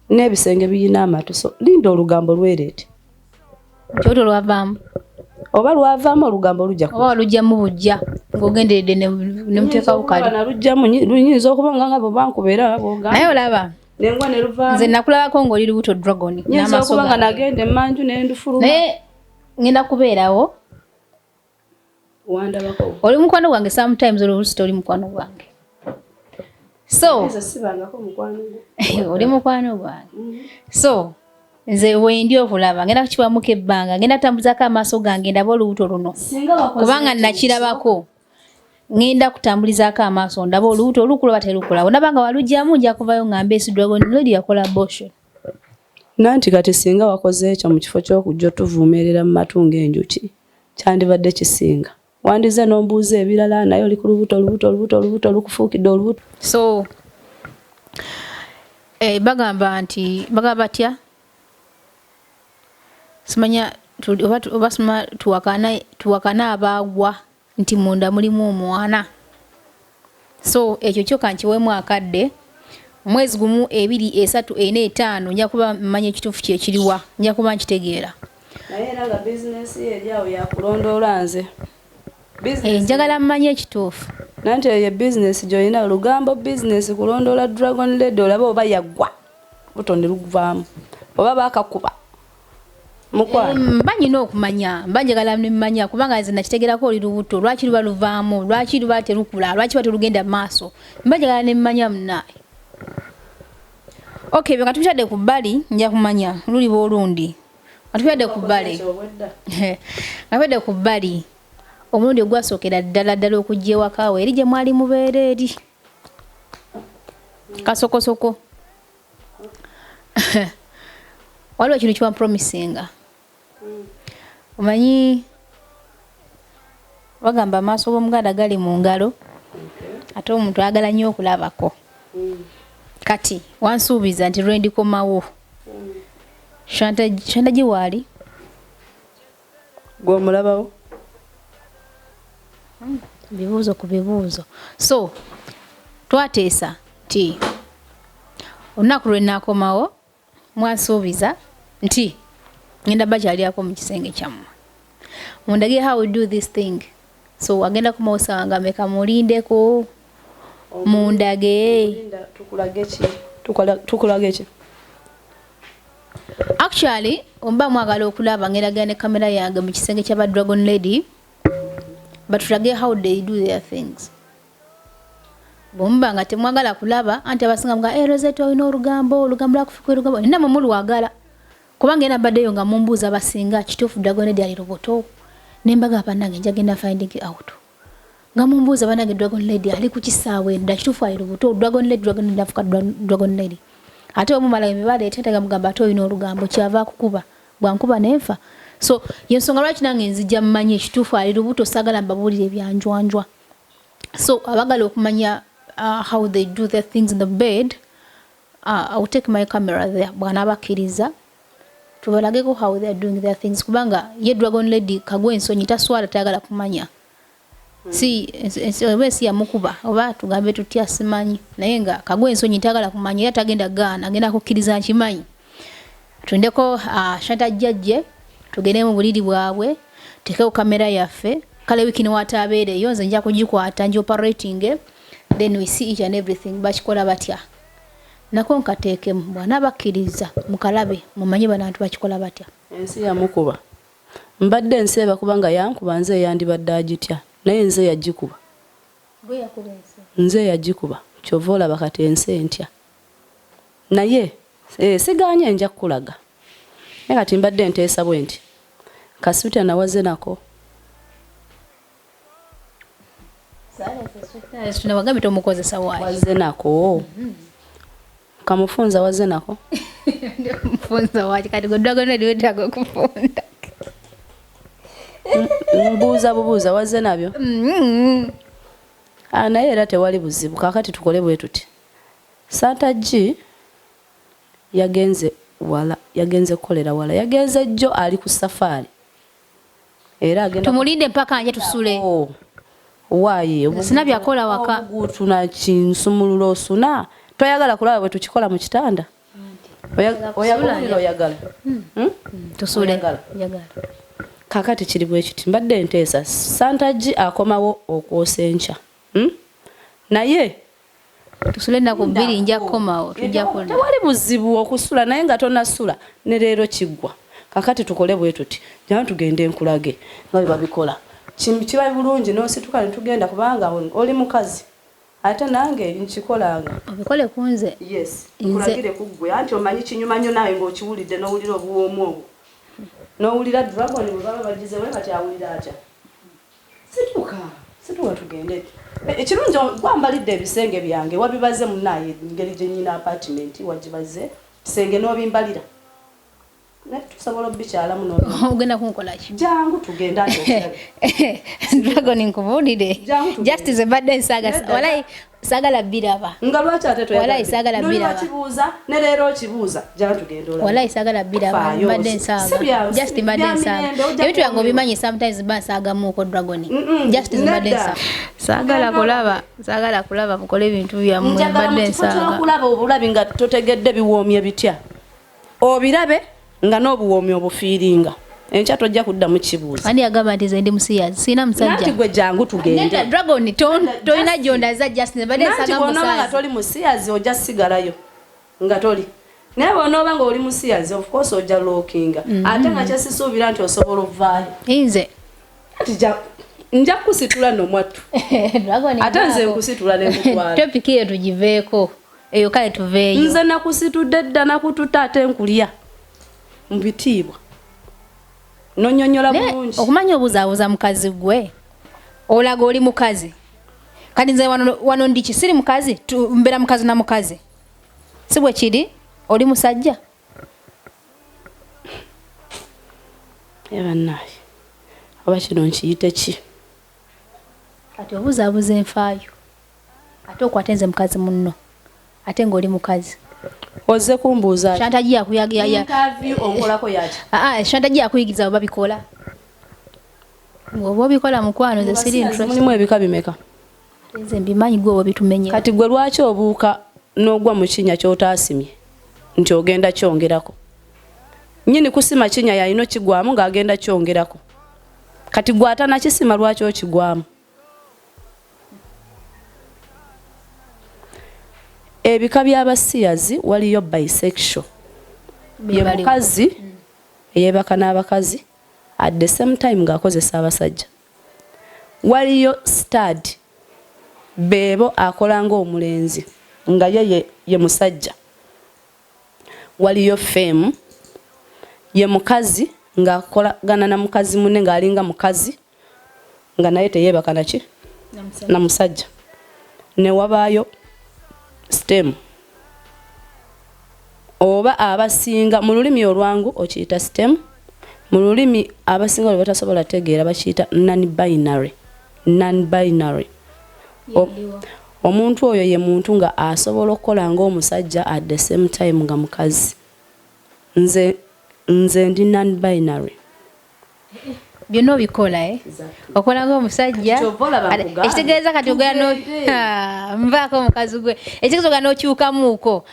N'ebisenge biyina amatu, so linda olugambo lwereete. Kyoto lwavaamu. Oba lwavaamu olugambo lujja ku. Oba lujja mu bujja ng'ogenderedde ne muteekawo kali. Na lujjamu luyinza okuba nga bo bankubeera boogamba. Naye olaba. Nengwa ne luvaamu. Nze nakulabako ng'oli lubuto Dragon. Nyinza okuba nga nagende mmanju n'endufuluma. Naye ngenda kubeerawo. Wandabako. Oli mukwano gwange sometimes olubuto oli mukwano gwange. So. Nze sibangako mukwano gwange. Oli mukwano gwange. So. Nze wendi okulaba ngenda kukibamuka ebbanga ngenda tambuzako amaaso gange ndaba olubuto luno kubanga nakirabako ngenda kutambulizako amaaso ndaba olubuto olukulaba terukulaba ndabanga walujjamu nja kuvayo ng'ambe esi Dragon Lady yakola abortion. Nanti kati singa wakoze ekyo mu kifo ky'okujja otuvuumerera mu matungo enjuki kyandibadde kisinga wandize n'ombuuza ebirala naye oli ku lubuto lukufuukidde olubuto. So bagamba nti bagamba batya simanya oba sima tuwakana abaagwa nti munda mulimu omwana. So ekyo kyo kankiweemu akadde omwezi gumu 2 3 4 5 nja kuba mmanya ekituufu kye kiriwa nja kuba nkitegeera. Naye era nga bizinesi eri awo yakulondoola nze. Njagala mmanya ekituufu. Nanti eyo bizinesi gy'olina olugambo bizinesi kulondoola Dragon Lady olaba oba yaggwa butonde luguvaamu oba baakakuba. Mba nyina okumanya mba njagala mmanya kubanga nze nakitegerako oli lubuto lwaki luba luvaamu lwaki luba terukula lwaki luba terugenda mu maaso mba njagala ne mmanya munnaye. Okay, bwe katubitadde ku bbali nja kumanya luliba olundi katubitadde ku bbali katubitadde ku bbali omulundi ogwasookera ddala okujja ewaka eri gye mwali mubeera eri kasokosoko. Waliwo ekintu kiba promisinga. Omanyi bagamba amaaso g'omuganda gali mu ngalo ate omuntu ayagala nnyo okulabako. Kati wansuubiza nti lwe ndikomawo Shanta G waali gw'omulabawo bibuuzo ku bibuuzo. So twateesa nti olunaku lwe naakomawo mwansuubiza nti ngenda bakyaliako mu kisenge kyammwe mundage how we do this thing. So agenda kumawusa nga meka mulindeko mundage tukulage ki. Actually omba mwagala okulaba ngeraga ne kamera yange mu kisenge kya Dragon Lady but tulage how they do their things. Bomba nga temwagala kulaba anti abasinga mga Rozet olina olugambo lwakufuka olugambo nina mumulu wagala kubanga ena baddeyo nga mumbuuza abasinga kituufu Dragon Lady ali lubuto nembaga abanange njagenda finding out nga mumbuuza banange Dragon Lady ali ku kisaawe nda kituufu ali lubuto Dragon Lady afuka Dragon Lady ate omumala emibala eteetega mugamba ate olina olugambo kyava kukuba bwankuba nenfa. So yensonga lwaki nange nzija mmanye ekituufu ali lubuto sagala mbabuulire ebyanjwanjwa. So abagala okumanya how they do their things in the bed, I will take my camera there. Bwana bakiriza tubalageko how they are doing their things kubanga ye Dragon Lady kagwe ensonyi taswala tayagala kumanya. Si ya mukuba oba tugambe tutya simanyi naye nga kagwe ensonyi tayagala kumanya era tagenda gaana agenda kukkiriza nkimanyi. Twendeko Shanta G tugende mu buliri bwabwe tekeko kamera yaffe kale wiki ni watabeere yo nze nja kugikwata nji operating then we see each and everything bakikola batya nako nkateekemu bwana bakkiriza mukalabe mumanye bantu bakikola batya ensi yamukuba mbadde enseeba kubanga yankuba nze yandibadde agitya naye nze yagikuba gwe yakuba ensi nze yagikuba kyova olaba kati ensi entya naye siganye nja kukulaga naye kati mbadde nteesa bwe nti kasuta nawaze nako tunawagambi tomukozesa waayi waze nako kamufunza waze nako mfunza waayi kati godwagona ndiwetaga okufunda mbuuza bubuuza waze nabyo naye era tewali buzibu kakati tukole bwe tuti Shanta G yagenze kukolera wala yagenze jjo ali ku safari era agenda tumulinde mpaka anje tusule waaye sina byakola waka tuna kinsumululo suna toyagala kulaba bwe tukikola mu kitanda oyagala tusule yagala kakati kiri bwe kiti mbadde nteesa Shanta G akomawo okwosencha naye tusule nako bbiri nja komawo tujja kola tewali buzibu okusula naye nga tonasula ne leero kiggwa kakati tukole bwe tuti jana tugende nkulage nga babikola kiba bulungi n'osituka ne tugenda kubanga oli mukazi ate nange nkikolanga obikole kunze yes nkulagire kuggwe anti omanyi kinyuma nnyo nawe ng'okiwulidde n'owulira obuwoomu obwo n'owulira dragon bwe baba bagize we kati awulira atya situka tugende ekirungi gwambalidde ebisenge byange wabibaze munaye ngeri gye nyina apartment wagibaze kisenge n'obimbalira tusobola obikyalamu ogenda kunkola ki jangu tugenda dragon nkubulire justice badde nsaga walai sagala biraba nga lwaki ate toyagala walai sagala biraba kibuuza ne leero okibuuza jangu tugenda olaba walai sagala biraba badde nsaga justice badde nsaga ebitu yango bimanyi sometimes basaga muko dragon justice badde nsaga sagala kulaba mukole ebintu byammwe badde nsaga kulaba obulabi nga totegedde biwoomye bitya obirabe nga n'obuwoomi obufiiringa enkya tojja kudda mu kibuuzo ani yagamba nti nze ndi musiyazi sina musajja nati gwe jangu tugende dragon tolina gyondaza justice badde nsaga musaazi nga toli musiyazi ojja sigalayo nga toli naye bw'onooba nga oli musiyazi of course ojja lookinga ate nga kyesisuubira nti osobola ovaayo nze nja kusitula nomwattu ate nze nkusitula nekutwala topiki eyo tugiveeko eyo kale tuveeyo nze nakusitudde dda nakututa ate nkulya mu bitiibwa nonyonyola bulungi okumanya obuzaabuza mukazi gwe olaga oli mukazi kati nze wano ndi kisiri mukazi mbeera mukazi na mukazi si bwe kiri oli musajja ebanaye oba kino nkiyite ki kati obuzaabuza enfaayo ate okwate nze mukazi munno ate ng'oli mukazi oze kumbuuza Shanta G akuyaga interview onkolako yaki Shanta G akuyigiza oba bikola oba bikola mukwano nze siri mulimu ebika bimeka nze mbimanyi gwe oba bitumenye kati gwe lwaki obuuka n'ogwa mu kinnya ky'otaasimye nti ogenda kyongerako nyini kusima kinnya yalina kigwamu ng'agenda kyongerako kati gwe atanakisima lwaki okigwamu ebika by'abasiyazi waliyo bisexual ye mukazi eyebaka n'abakazi at the same time ng'akozesa abasajja waliyo stud beebo akola ng'omulenzi nga ye musajja waliyo femme ye mukazi ng'akolagana na mukazi munne ng'alinga mukazi nga naye teyeebaka naki na musajja ne wabaayo stem oba abasinga mu lulimi olwangu okiyita stem mu lulimi abasinga lwe batasobola tegeera bakiyita non binary omuntu oyo ye muntu nga asobola okukola ng'omusajja at the same time nga mukazi nze ndi non binary byonna obikola okola ng'omusajja ekitegeeza kati ogera nvaako omukazi gwe ekitegeeza ogera n'okyukamuuko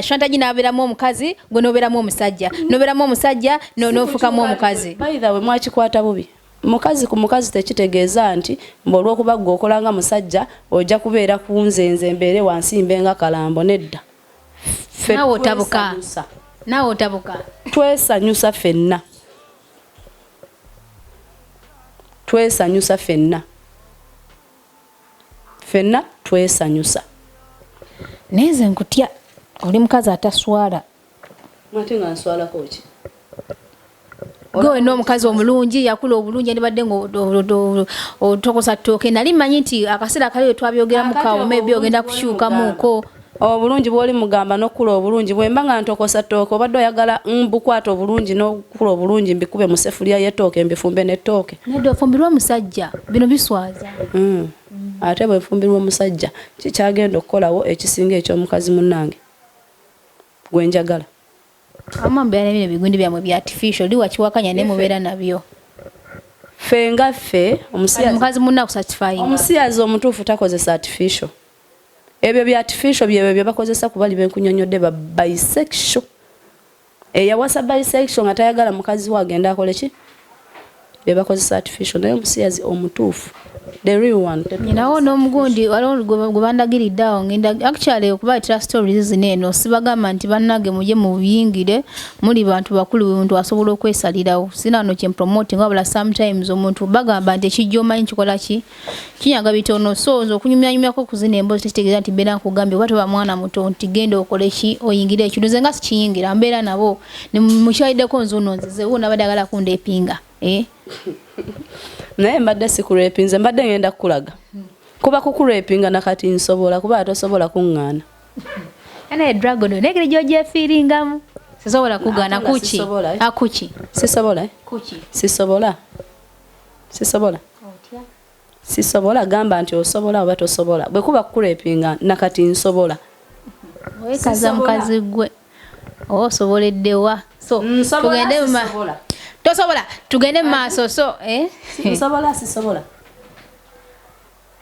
Shanta G n'abeeramu omukazi gwe n'obeeramu omusajja n'obeeramu omusajja n'ofuukamu omukazi by the way mwakikwata bubi mukazi ku mukazi tekitegeeza nti olw'okuba gwe okola nga musajja ojja kubeera ku nze mbeere wansi mbenga kalambo nedda. Naawe otabuka. Twesanyusa ffenna. Twesanyusa ffenna. Ffenna twesanyusa. Neze nkutya oli mukazi ataswala. Mwate nga nswalako ki? Gwe n'omukazi omulungi yakula obulungi ndibadde otokosa ttooke nali mmanyi nti akaseera kali twabyogeramu kawo maybe ogenda kukyukamuuko. Obulungi bw'oli mugamba n'okula obulungi bwemba nga ntokosa ttooke obadde oyagala mbukwata obulungi n'okula obulungi mbikube mu sefulya y'ettooke mbifumbe n'ettooke. Nedda ofumbirwa omusajja bino biswaza. Ate bwe nfumbirwa omusajja kikyagenda okukolawo ekisinga eky'omukazi munnange gwe njagala. Amambe bino bigundi byamwe bya artificial li wakiwakanya ne mubeera nabyo. Fenga ffe omukazi munna kusatisfying. Omusiyazi omutuufu takozesa artificial. Ebyo bya artificial bye bakozesa ku bali benkunyonyodde ba bisexual. Eyawasa bisexual nga tayagala mukazi we agenda akole ki? Bye bakozesa artificial naye omusiyazi omutuufu. The real one. Nawo n'omugundi waliwo gwe bandagiridde awo ngenda actually okubaletera stories zino sibagamba nti bannage muje mu buyingire muli bantu bakulu omuntu asobola okwesalirawo sina no kye promoting wabula sometimes omuntu bagamba nti ekijjo omanyi kikola ki kinyaga bitono so okunyumyako kuzina emboozi kitegeeza nti beera nkugambye oba toba mwana muto nti genda okole ki oyingire ekintu nze nga sikiyingira mbeera nabo ne mukyaliddeko nzuno nzize wo nabadde agala kundeepinga naye mbadde sikurepinze mbadde ngenda kukulaga kuba kukurepinga nakati nsobola kuba tosobola kuŋŋaana ana dragon negere joje feelingamu sisobola kugana kuki akuki sisobola kuki sisobola sisobola gamba nti osobola oba tosobola bwe kuba kukurepinga nakati nsobola wekaza mukazi gwe osoboleddewa so tugende tosobola tugende maaso so sisobola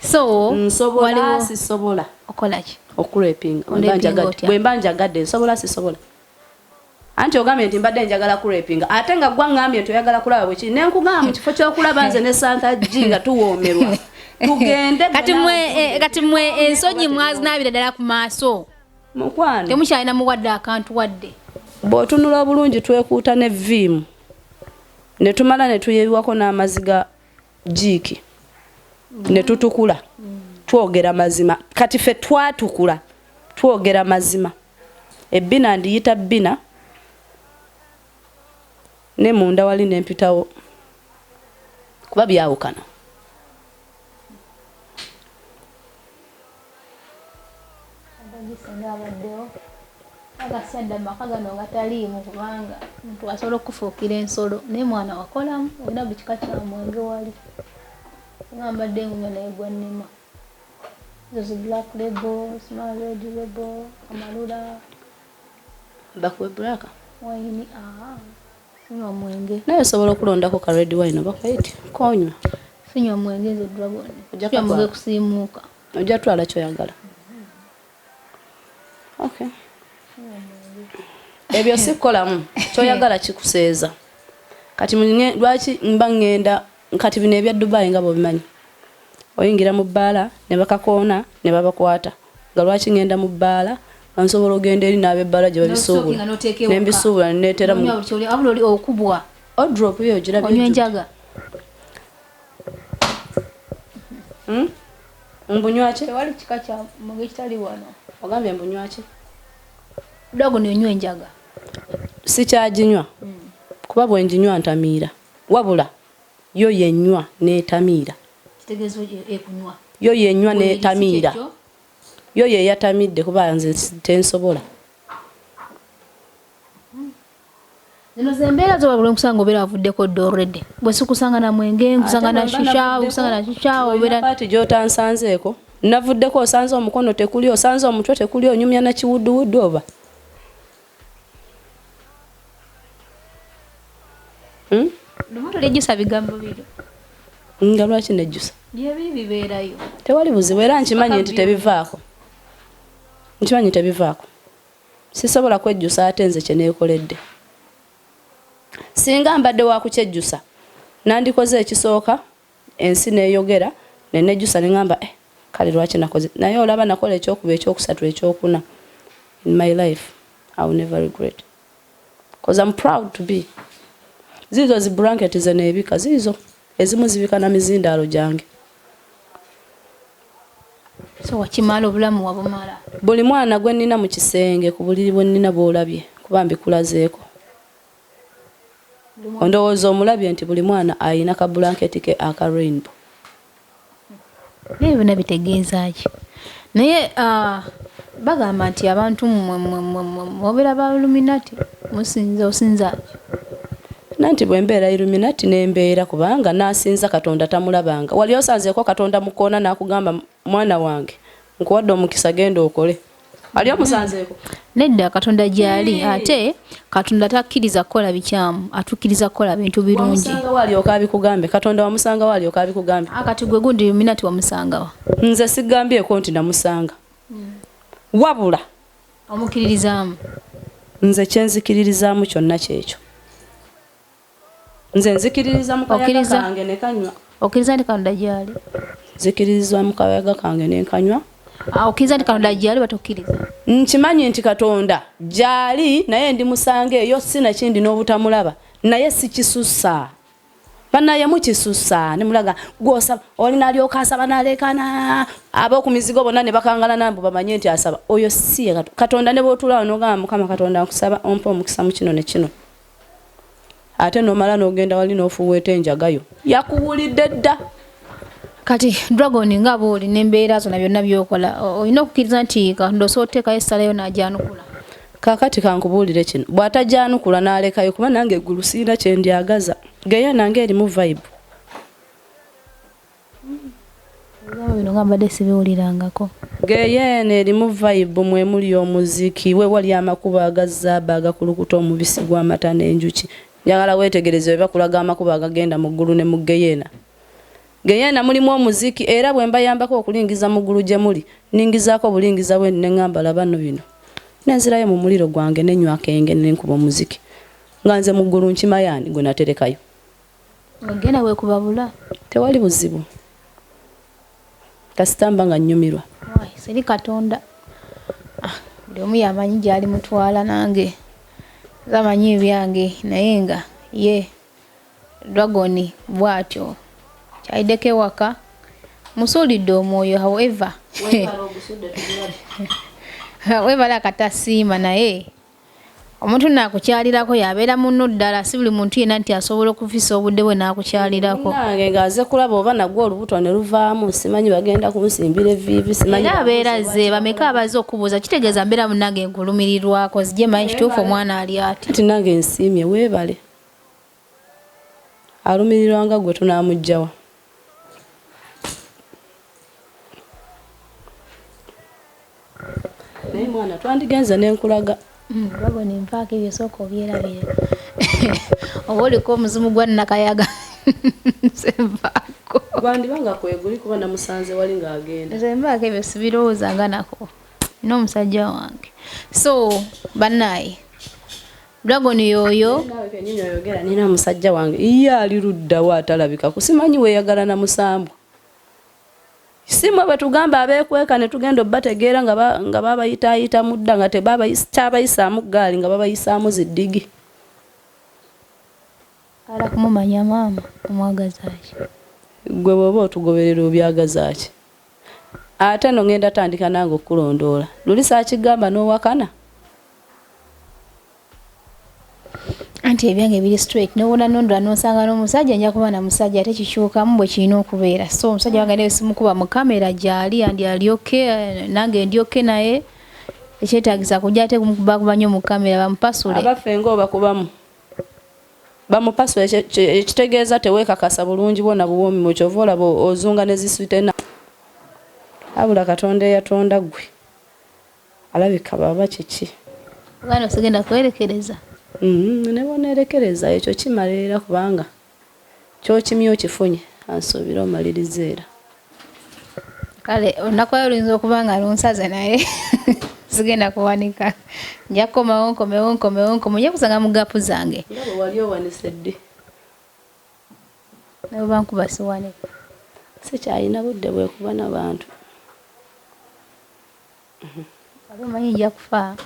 so nsobola sisobola okola ki okurepinga bwe mbanjagadde nsobola sisobola anti ogambye nti mbadde njagala kurepinga ate nga gwa ngambye nti oyagala kulaba bwe kiri ne nkugamba mu kifo ky'okulaba nze ne Shanta G nga tuwoomerwa tugende kati mwe ensonyi mwazinaabira ddala ku maaso mukwano temukyalina muwadde akantu wadde bw'otunula obulungi twekuuta ne viimu ne tumala ne tuyebiwako n'amaziga jiiki ne tutukula twogera mazima kati ffe twatukula twogera mazima ebbina ndiyita bbina ne munda wali nempitawo kuba byawukana agasenda makaga no gataliimu kubanga muntu asobola okufuukira ensolo naye mwana wakolamu olina buli kika kya mwenge wali ngamba dde ngumya naye gwa nnima zozi black label small red label amalula bakwe black wine sinywa mwenge naye osobola okulondako ka red wine oba kaiti konywa sinywa mwenge nze dragon ojja mwenge kusiimuuka ojja twala kyoyagala okay ebyo sikolamu kyoyagala kikuseeza kati lwaki mba ngenda kati bino ebya Dubai nga bobimanyi oyingira mu bbaala ne bakakoona ne babakwata nga lwaki ngenda mu bbaala nsobola ogenda eri n'ab'ebbaala gye babisuubula nembisuubula neneetera mu abuli okubwa odrop yo girabye onywa enjaga mbunywaki tewali kika kya mwenge kitali wano ogambye mbunywaki dogo nenywa enjaga sikyaginywa kuba bwe nginywa ntamiira wabula yo yenywa n'etamiira kitegezo ekunywa yo yenywa n'etamiira yo yeyatamidde kuba nze tensobola zino zembeera zo babula nkusanga obeera avuddeko dorede bwe sikusanga na mwenge nkusanga na shisha nkusanga na shisha obeera pati gy'otansanzeeko navuddeko osanze omukono tekuli osanze omutwe tekuli onyumya na kiwudduwuddu oba lumoto lejjusa bigambo biro nga lwaki nejjusa byebiri bibeerayo tewali buzibu era nkimanyi nti tebivaako nkimanyi tebivaako sisobola kwejjusa ate nze kye neekoledde singa mbadde wa kukyejjusa nandikoze ekisooka ensi neeyogera nenejjusa neŋŋamba kale lwaki nakoze naye olaba nakola ekyokuba ekyokusatu ekyokuna in my life I will never regret because I'm proud to be zizo zi blanket ze neebika zizo ezimu zibika na mizindaalo gyange so wakimala obulamu wabumala buli mwana gwe nnina mu kisenge ku buliri bwe nnina bw'olabye kuba mbikulazeeko ondowooza omulabye nti buli mwana ayina ka blanket ke aka rainbow naye byonna bitegeeza ki naye bagamba nti abantu mwobeera ba Illuminati osinza nanti bwe mbeera Illuminati nembeera kubanga nasinza Katonda tamulabanga wali osanzeeko Katonda mukoona n'akugamba mwana wange nkuwadde omukisa genda okole ali omusanzeeko nedda Katonda gyali ate Katonda takkiriza kukola bikyamu atukkiriza kukola bintu birungi wamusanga wali okabikugambe Katonda wamusanga wali okabikugambe akati gwe gundi Illuminati wamusangawa nze sigambyeko nti namusanga wabula omukiririzaamu nze kyenzikiririzaamu kyonna kyekyo nze nzikiririza mu kayaga kange ne kanywa okkiriza nti Katonda gyali nzikiririza mu kayaga kange ne kanywa okkiriza nti Katonda gyali batokkiriza nkimanyi nti Katonda gyali naye ndi musanga eyo sinakindi n'obutamulaba naye sikisussa banaye mukisussa ne mulaga gwosaba olina alyoka asaba nalekana ab'okumizigo bonna ne bakangala nambu bamanye nti asaba oyo si Katonda ne bw'otulaawo n'ogamba Mukama Katonda nkusaba ompa omukisa mu kino ne kino ate nomala n'ogenda wali n'ofuweeta enjagayo yakuwulidde dda kati Dragon nga bw'oli n'embeera zonna byonna by'okola olina okukkiriza nti Katonda osobola oteekayo essalayo n'agyanukula kakati kankubuulire kino bw'atajyanukula n'alekayo kuba nange eggulu siina kye ndyagaza geya nange erimu vibe bino nga mbadde sibiwulirangako geyeene erimu vibe mwe muli omuziki we wali amakubo agazaaba agakulukuta omubisi gw'amata n'enjuki njagala weetegereze we bakulaga amakubo agagenda mu ggulu ne mu geyeena geyeena mulimu omuziki era bwe mbayambako okulingiza mu ggulu gye muli ningizaako bulingiza bwe ne ŋŋamba labano bino nenzirayo mu muliro gwange nenywa akenge nenkuba omuziki nga nze mu ggulu nkimayaani gwe naterekayo ogenda weekubabula tewali buzibu kasitamba nga nnyumirwa seri Katonda buli omu yamanyi gyali mutwala nange zamanyi ebyange naye nga ye Dragon bw'atyo kyayiddeko ewaka musuulidde omwoyo however webala katasiima naye omuntu naakukyalirako yabeera munno ddala si buli muntu yenna nti asobola okufisa obudde bwe naakukyalirako nange ng'aze kulaba oba nagwe olubuto ne luvaamu simanyi bagenda kunsimbira eviivi simanyi era abeera ze bameka abaze okubuuza kitegeeza mbeera munnange nkulumirirwako zijje manyi kituufu omwana ali ati ati nange nsiimye weebale alumirirwanga gwe tunaamugjawa naye mwana twandigenze n'enkulaga Dragon nvaako ebyo sooka obyerabire oba oliko omuzimu gwa Nakayaga nzenvaako gwandibanga kweguli kuba namusanze wali ng'agenda nzenvaako ebyo sibirowoozanga nako nina omusajja wange so bannaaye Dragon yoyo nawe kenyini oyogera nina omusajja wange iye ali luddawo atalabika kusimanyi weeyagala na musambu simwe bwe tugamba abeekweka ne tugenda obbategeera nga babayitaayita mudda nga tebaabayisaamu gaali nga babayisaamu ziddigi ala kumumanya maama omwagazaaki gwe bw'oba otugoberera obyagazaaki ate no ngenda tandika nange okukulondoola luli saakigamba n'owakana anti ebyange biri straight nobona nondora nosanga n'omusajja nja kuba na musajja ate kikyukamu bwe kirina okubeera so omusajja wange naye simukuba mu kamera gyali andi alyoke nange ndyoke naye ekyetaagisa kujja ate kumukubakuba nnyo mu kamera bamupasule abaffe ng'obakubamu bamupasule ekitegeeza teweekakasa bulungi bwona buwoomi mu kyova olaba ozunga ne ziswitena abula Katonda eyatonda ggwe alabika baba kiki ogana osigenda kwerekereza nebonerekereza ekyo kimala era kubanga kyokimya okifunye ansuubira omaliriza era kale olunaku oyo luyinza okuba nga lunsaze naye sigenda kuwanika nja kukomawo nkomewo nja kusanga mu gaapu zange ndaba wali owanise ddi Nabo bankuba siwane. Sikyalina budde bwekuba n'abantu. Abo manyi nja kufa.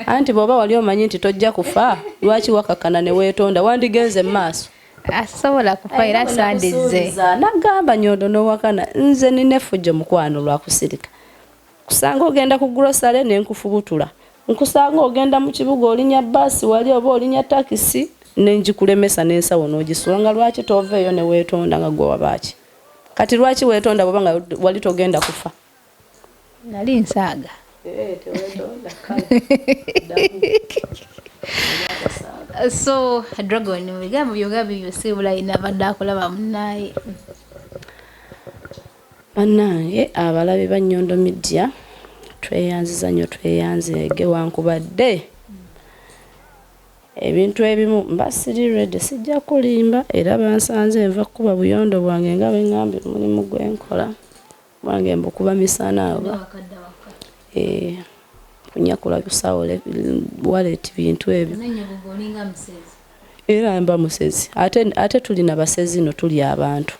Anti bw'oba wali omanyi nti tojja kufa, lwaki wakakana ne weetonda wandigenze mu maaso? Asobola kufa era sandize. Nagamba Nyondo n'owakana nze nina effujjo mukwano lwa kusirika. Kusanga ogenda ku grocery ne nkufubutula. Nkusanga ogenda mu kibuga olinya basi wali oba olinya takisi ne njikulemesa n'ensawo n'ogisula nga lwaki toveeyo ne weetonda nga gwe wabaaki. Kati lwaki weetonda bw'oba nga wali togenda kufa? Nali nsaaga. Teweetonda So Dragon bigambo byogabyo sibula inabadde akolaba munnaye. Bannange abalabi ba Nyondo Media tweyanziza nnyo tweyanzege wankubadde ebintu ebimu mbasiri ready sijja kulimba era bansanze enva kuba buyondo bwange nga bengambye mulimu gwenkola bwange mbukuba misana aba kunyakula kusawole wallet bintu ebyo era mba musezi ate tulina basezi no tuli abantu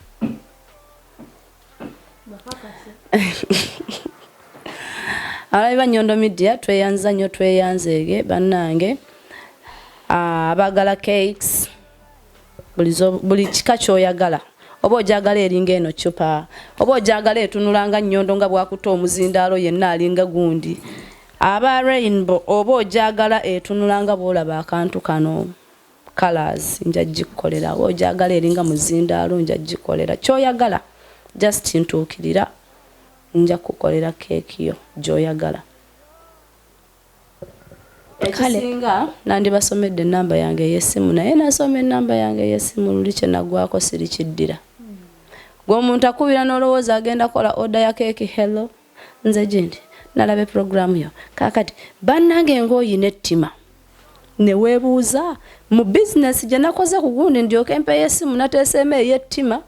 Abalabi Nyondo Media tweyanza nnyo tweyanzege bannange abagala cakes buli kika kyoyagala oba ojagala eringa eno chupa oba ojagala etunulanga Nyondo nga bwakuta omuzindaalo yenna alinga gundi aba rainbow oba ojagala etunulanga bwolaba akantu kano colors njagikukolera oba ojagala eringa muzindaalo njagikukolera kyoyagala just ntuukirira nja kukolera cake yo gyoyagala. Ekisinga nandi basomedde namba yange ey'essimu naye nasoma namba yange ey'essimu luli kye nagwako sirikiddira. Gwe omuntu akubira n'olowooza agenda kola order ya cake hello nze gindi nalabe program yo kakati bannange ng'oyina ettima ne weebuuza mu business gye nakoze ku gundi ndyoke mpe y'essimu nateeseemu ey'ettima.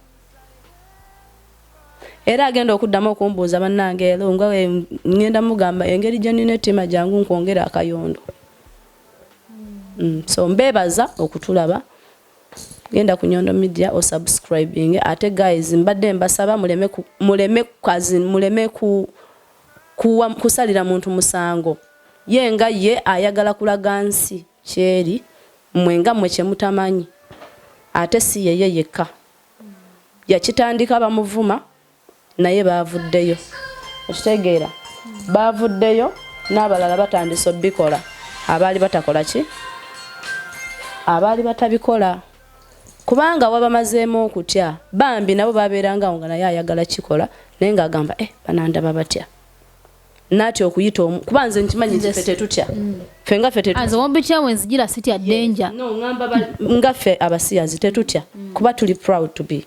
Era agenda okuddamu okumbuuza bannange ero nga ngenda mugamba engeri gye nina ettima jangu nkwongera akayondo. So mbebaza okutulaba genda ku Nyondo Media o subscribing ate guys mbadde mbasaba muleme kusalira muntu musango yenga ye ayagala kulaga nsi kyeri mwenga mwe kye mutamanyi ate si yeye yekka yakitandika bamuvuma naye bavuddeyo okitegeera bavuddeyo n'abalala batandise obikola abaali batakola ki abaali batabikola kubanga wabamazeemu okutya bambi nabo babeeranga nga naye ayagala kikola naye ng'agamba banandaba batya nati okuyita kuba nze nkimanyi ffe tutya ffe nga ffe tetutya wambitya wenzijira sitya danger no ngamba nga ffe abasiyazi tetutya kuba tuli proud to be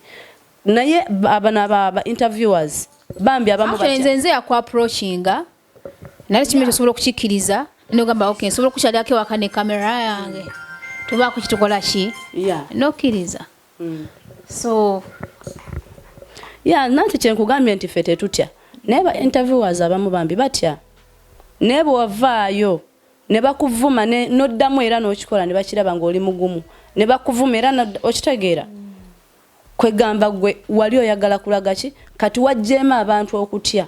naye aba interviewers bambi abamu batya nze yaku approachinga naye kimwe kyosobola okukikkiriza nogamba okay nsobola okukyalako ewaka ne kamera yange tubaako kitukola ki nokkiriza so nanti kyenkugambye nti ffe tetutya naye ba interviewers abamu bambi batya naye bw'ovaayo ne bakuvuma n'oddamu era n'okikola ne bakiraba ng'oli mugumu ne bakuvuma era okitegeera kwegamba gwe wali oyagala kulaga ki kati wajjeema abantu okutya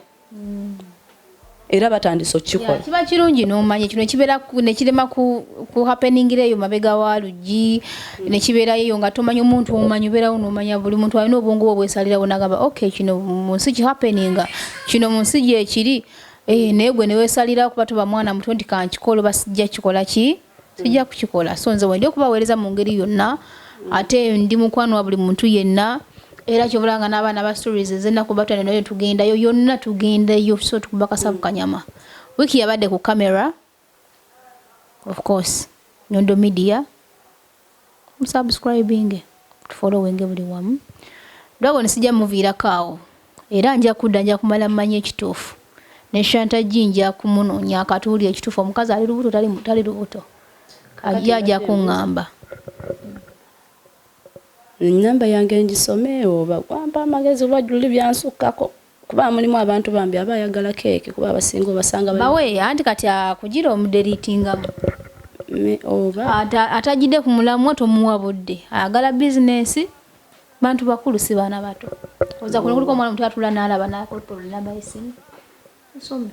era batandise okukikola kiba kirungi n'omanya kino kibeera ne kirema ku happeningireeyo mabega wa luggi ne kibeerayo nga tomanya omuntu omumanyi obeerawo n'omanya buli muntu alina obwongo bwe bwesalirawo n'agamba okay kino mu nsi kihappeninga kino mu nsi gyekiri naye gwe ne weesalirawo kuba toba mwana muto nti kankikola oba sijja kikola ki sijja kukikola so nze wendi okubaweereza mu ngeri yonna ate ndi mukwano wa buli muntu yenna era kyobulanga n'abaana ba stories ezennaku batane nayo tugendayo yonna tugendayo so tukuba kasavu kanyama wiki yabadde ku camera of course Nyondo Media subscribing following buli wamu Dragon sijja muviirako awo era nja kudda nja kumala mmanya ekituufu ne Shanta G nja kumunoonya akatuuli ekituufu omukazi ali lubuto tali lubuto ajja kuŋŋamba namba yange ngisome oba kwampa amagezi lwajjuli byansukkako kuba mulimu abantu bambi abayagala keeki kuba abasinga obasanga bawe anti kati akugira omuderitingamu oba atajidde ku mulamwa tomuwa budde ayagala bizinesi bantu bakulu si baana bato oza kuliko omwana omuntu atula n'alaba n'akola namba y'essimu nsome.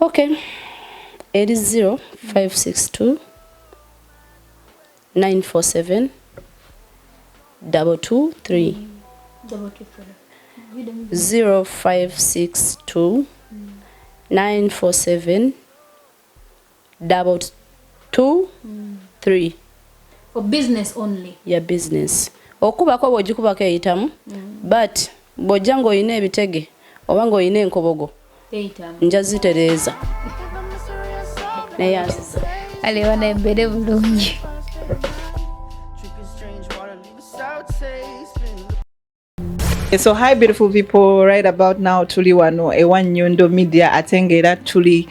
Okay, it is 0562 947 223 0562 947 223 for business only. Ya business. Okubako bw'ogikubako eyitamu, but bw'ojja ng'olina ebitege oba ng'olina enkobogo nja zitereeza. Naye asiza. Aliwa na mbere bulungi. So hi beautiful people, right about now tuli wano ewa Nyondo Media atengera tuli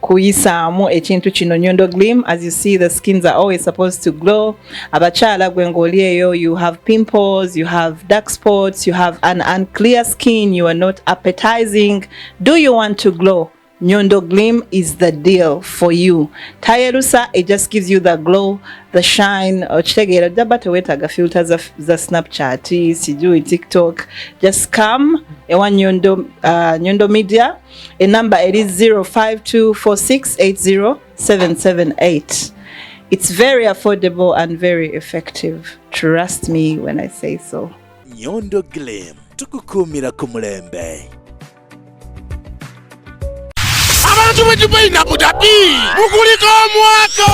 kuyisaamu ekintu kino Nyondo Glim. As you see, the skins are always supposed to glow. Abachala gwengolieyo, you have pimples, you have dark spots, you have an unclear skin, you are not appetizing. Do you want to glow? Nyondo Glim is the deal for you. Tayerusa, it just gives you the glow, the shine. Ochitegera dabata wetaga filters za Snapchat, sijui TikTok. Just come ewa Nyondo Media. A number it is 0524680778. It's very affordable and very effective. Trust me when I say so. Nyondo Glim, tukukumira kumulembe. Abantu betubai na budabi mukuliko mwako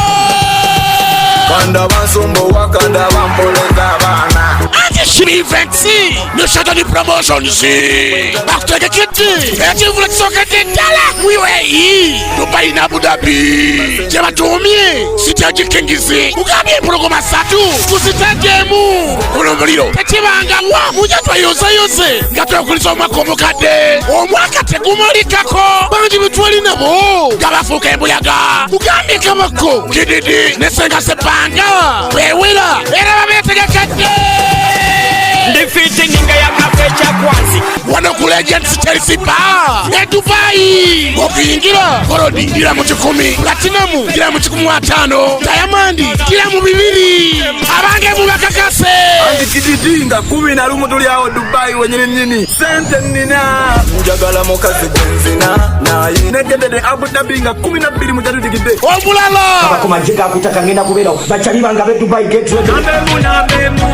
kanda bansombo wakanda bamboleka bana ati shiri eventsi no Shanta promotions bakuteke kiti eti vula soka tendala mwiwe Dubai na Budabi jema tumie sitaji kengizi ukabye programa satu kusitajeemu kulomuliro tekibanga wa muja twayoza yose ngato kulizo makombo kade omwaka tegumolikako banji bitwali nabo gabafuka embuyaga ugambe kamako kididi nesenga sepanga wewera era babetegekade defeating inga ya kapecha kwanzi wanakula agents Chelsea ba ne Dubai okuyingira korodi dira mu 10 platinum dira mu 15 diamond dira mu 2 abange mu bakakase andi kididi nga 11 tuli awo Dubai wenyine nini sente nina njagala mokazi benzina nayi negedede Abu Dhabi nga 12 mutatu digide omulala abakomajika kutaka ngenda kubera bachaliba nga be Dubai gate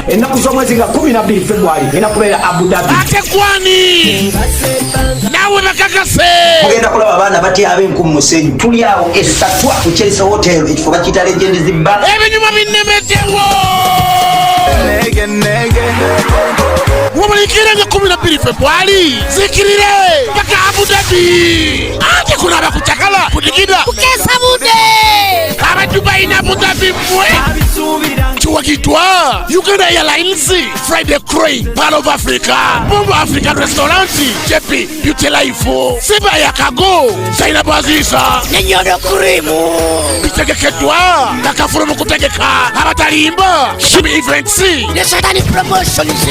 enaku zomwezi nga 12 February inakubera Abu Dhabi ate kwani nawe bakakase ogenda kulaba abana bati abenku musenyu tuli awo esatwa ku Chelsea Hotel ekifuba kita Legend zibba ebinyuma binnemetewo nege womulikira nga 12 February zikirire baka Abu Dhabi ate kuna bakutakala kudigida kukesa bude aba Dubai na Abu Dhabi mwe chuwakitwa Uganda Airlines Friday Crane Pearl of Africa Bombo African Restaurant JP Beauty Life Seba ya Kago Zaina Baziza Nyondo Kurimu bitegeketwa nakafuru mukutegeka abatalimba Shimi Events ne Shanta promotions